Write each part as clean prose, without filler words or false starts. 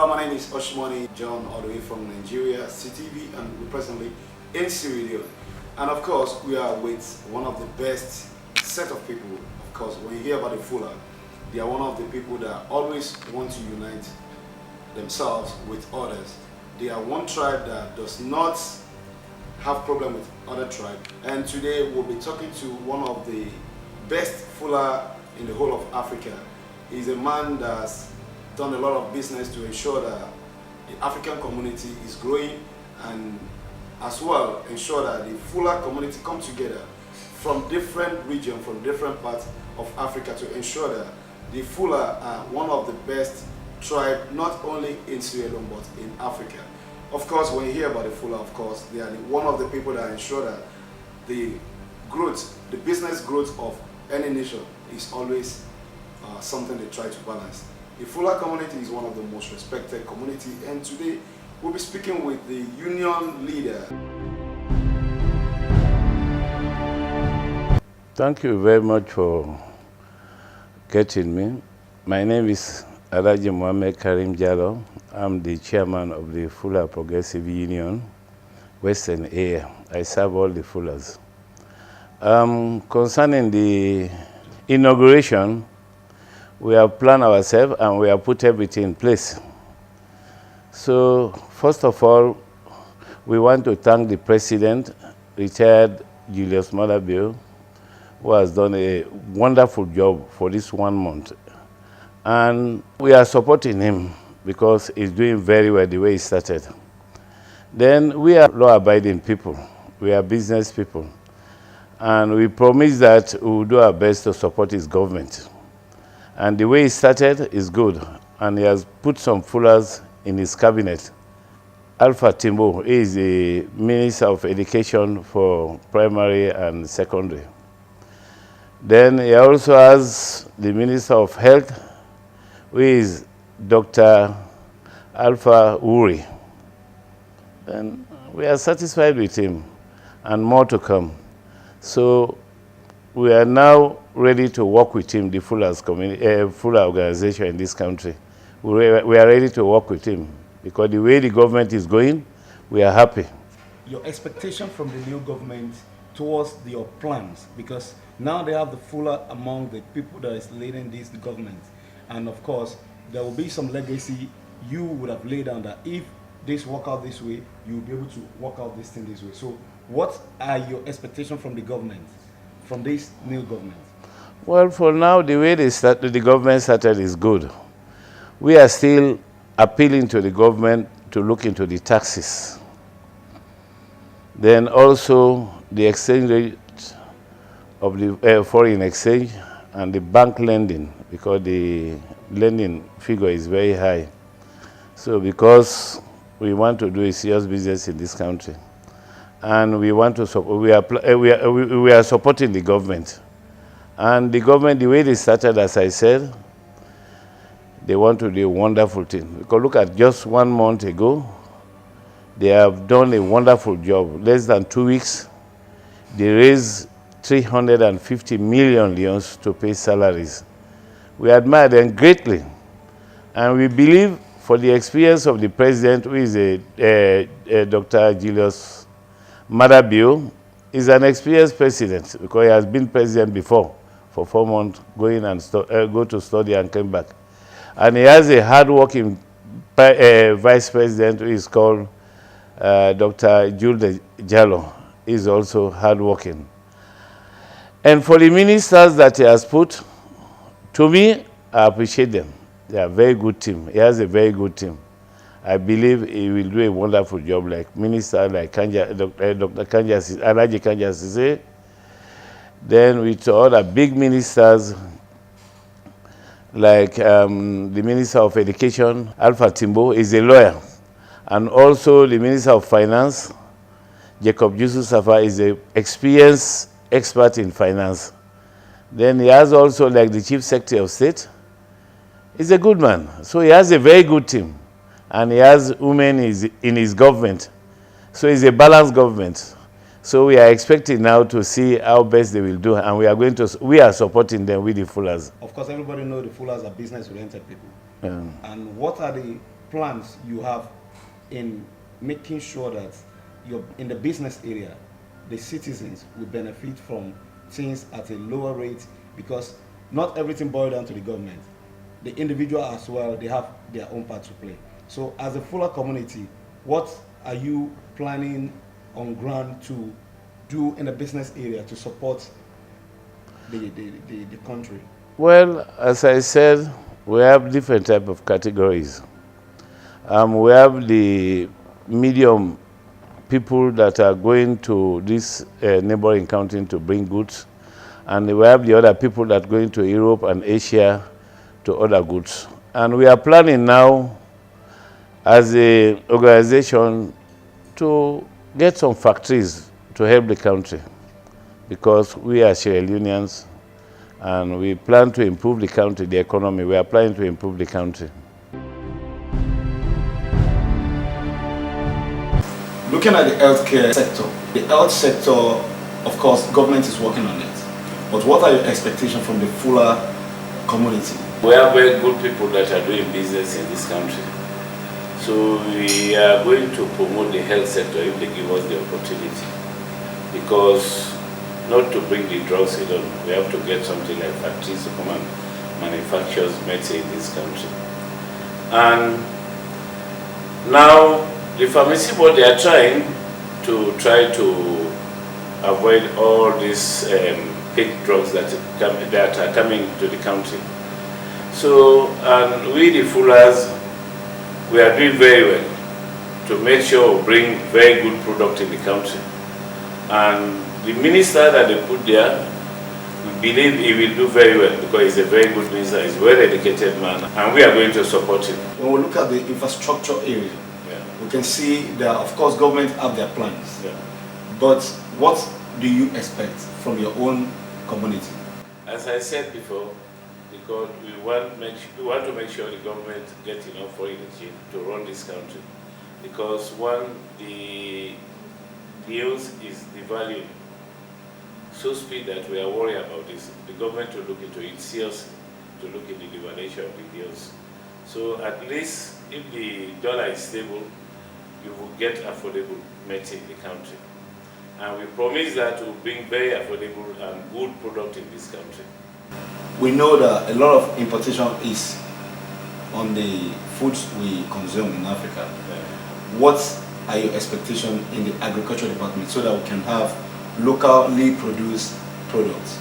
My name is Oshmoni John, all the way from Nigeria, CTV, and we're presently in Sierra Leone. And of course, we are with one of the best set of people. Of course, when you hear about the Fula, they are one of the people that always want to unite themselves with others. They are one tribe that does not have problem with other tribe. And today we'll be talking to one of the best Fula in the whole of Africa. He's a man that's done a lot of business to ensure that the African community is growing, and as well ensure that the Fula community come together from different regions, from different parts of Africa, to ensure that the Fula are one of the best tribe, not only in Sierra Leone but in Africa. Of course, when you hear about the Fula, of course, they are one of the people that ensure that the growth, the business growth of any nation is always something they try to balance. The Fula community is one of the most respected community, and today we'll be speaking with the union leader. Thank you very much for getting me. My name is Alhaji Mohammed Karim Jalloh. I'm the chairman of the Fula Progressive Union, Western area. I serve all the Fulas. Concerning the inauguration, we have planned ourselves and we have put everything in place. So, first of all, we want to thank the President, retired Julius Malabio, who has done a wonderful job for this 1 month. And we are supporting him because he's doing very well the way he started. Then we are law-abiding people. We are business people. And we promise that we will do our best to support his government. And the way he started is good. And he has put some Fulas in his cabinet. Alpha Timbo is the Minister of Education for primary and secondary. Then he also has the Minister of Health, who is Dr. Alpha Uri. And we are satisfied with him, and more to come. So we are now ready to work with him, the Fula organization in this country. We are ready to work with him because the way the government is going, we are happy. Your expectation from the new government towards your plans, because now they have the Fula among the people that is leading this government. And of course, there will be some legacy you would have laid down that if this work out this way, you will be able to work out this thing this way. So what are your expectations from the government, from this new government? Well, for now, the way the government started is good. We are still appealing to the government to look into the taxes. Then also the exchange rate of the foreign exchange and the bank lending, because the lending figure is very high. So because we want to do a serious business in this country, and we want to support, we are supporting the government. And the government, the way they started, as I said, they want to do a wonderful thing. Because look at just 1 month ago, they have done a wonderful job. Less than 2 weeks, they raised 350 million leones to pay salaries. We admire them greatly. And we believe for the experience of the president, who is Dr. Julius Malabio, is an experienced president because he has been president before for 4 months, going and go to study and came back. And he has a hard-working vice president who is called Dr. Jalloh. He is also hard-working. And for the ministers that he has put, to me, I appreciate them. They are a very good team. He has a very good team. I believe he will do a wonderful job, like minister, like Dr. Alhaji Kanja. Then with other big ministers, like the Minister of Education, Alpha Timbo, is a lawyer. And also the Minister of Finance, Jacob Yusuf Safa, is an experienced expert in finance. Then he has also, like the Chief Secretary of State, he's a good man. So he has a very good team. And he has women in his government. So it's a balanced government. So we are expecting now to see how best they will do, and we are supporting them with the Fulas. Of course, everybody knows the Fulas are business-oriented people. And what are the plans you have in making sure that you're in the business area, the citizens will benefit from things at a lower rate, because not everything boils down to the government. The individual as well, they have their own part to play. So as a Fula community, what are you planning on ground to do in the business area to support the country? Well, as I said, we have different type of categories. We have the medium people that are going to this neighboring country to bring goods, and we have the other people that are going to Europe and Asia to order goods. And we are planning now as an organization to get some factories to help the country, because we are Sierra Leoneans and we plan to improve the country, the economy. We are planning to improve the country. Looking at the healthcare sector, the health sector, of course, government is working on it. But what are your expectations from the Fula community? We have very good people that are doing business in this country. So we are going to promote the health sector if they give us the opportunity. Because not to bring the drugs alone, we have to get something like factories to come and manufacture medicine in this country. And now the pharmacy board, they are trying to avoid all these fake drugs that are coming to the country. So, and we the Fullers, we are doing very well to make sure we bring very good product in the country. And the minister that they put there, we believe he will do very well, because he's a very good minister, he's a well-educated man, and we are going to support him. When we look at the infrastructure area, we can see that, of course, government have their plans. Yeah. But what do you expect from your own community? As I said before, because we want to make sure the government gets enough foreign exchange to run this country. Because one, the bills is devaluing so speed that we are worried about this. The government will look into it seriously, to look into the devaluation of the bills. So at least if the dollar is stable, you will get affordable medicine in the country. And we promise that to bring very affordable and good product in this country. We know that a lot of importation is on the foods we consume in Africa. Yeah. What are your expectations in the agriculture department so that we can have locally produced products?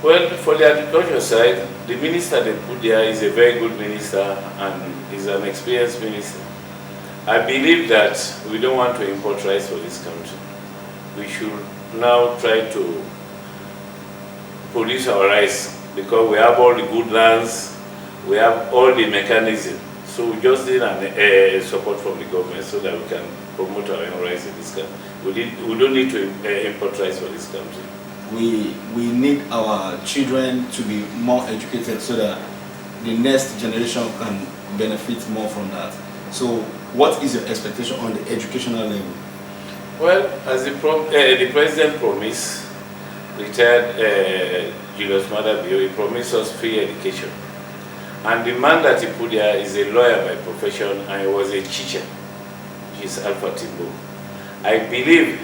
Well, for the agriculture side, the minister they put there is a very good minister and is an experienced minister. I believe that we don't want to import rice for this country. We should now try to produce our rice, because we have all the good lands, we have all the mechanism. So we just need support from the government so that we can promote our own rice in this country. We don't need to import rice for this country. We need our children to be more educated so that the next generation can benefit more from that. So what is your expectation on the educational level? Well, as the president promised, retired Julius Madabio, he promised us free education. And the man that he put there is a lawyer by profession, and he was a teacher. He's Alpha Timbo. I believe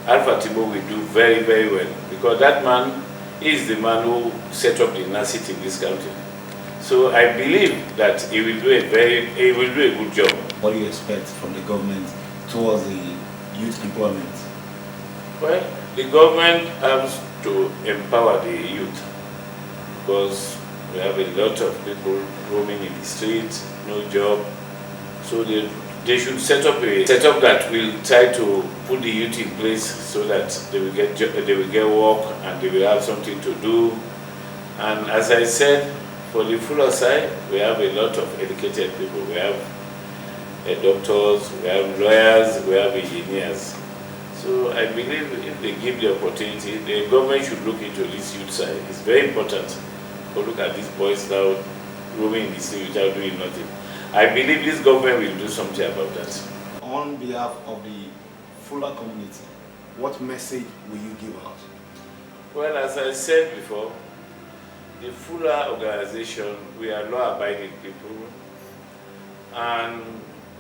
Alpha Timbo will do very, very well, because that man is the man who set up the university in this country. So I believe that he will do a good job. What do you expect from the government towards the youth employment? Well, the government has to empower the youth, because we have a lot of people roaming in the streets, no job. So they should set up that will try to put the youth in place so that they will get work and they will have something to do. And as I said, for the Fula side, we have a lot of educated people. We have doctors, we have lawyers, we have engineers. So I believe if they give the opportunity, the government should look into this youth side. It's very important. Go look at these boys now roaming in the street without doing nothing. I believe this government will do something about that. On behalf of the Fula community, what message will you give out? Well, as I said before, the Fula organization, we are law-abiding people. And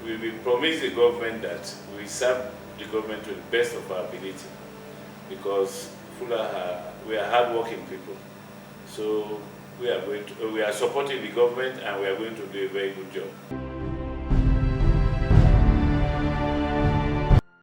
we will promise the government that we serve the government to the best of our ability, because Fula, we are hardworking people. So we are supporting the government, and we are going to do a very good job.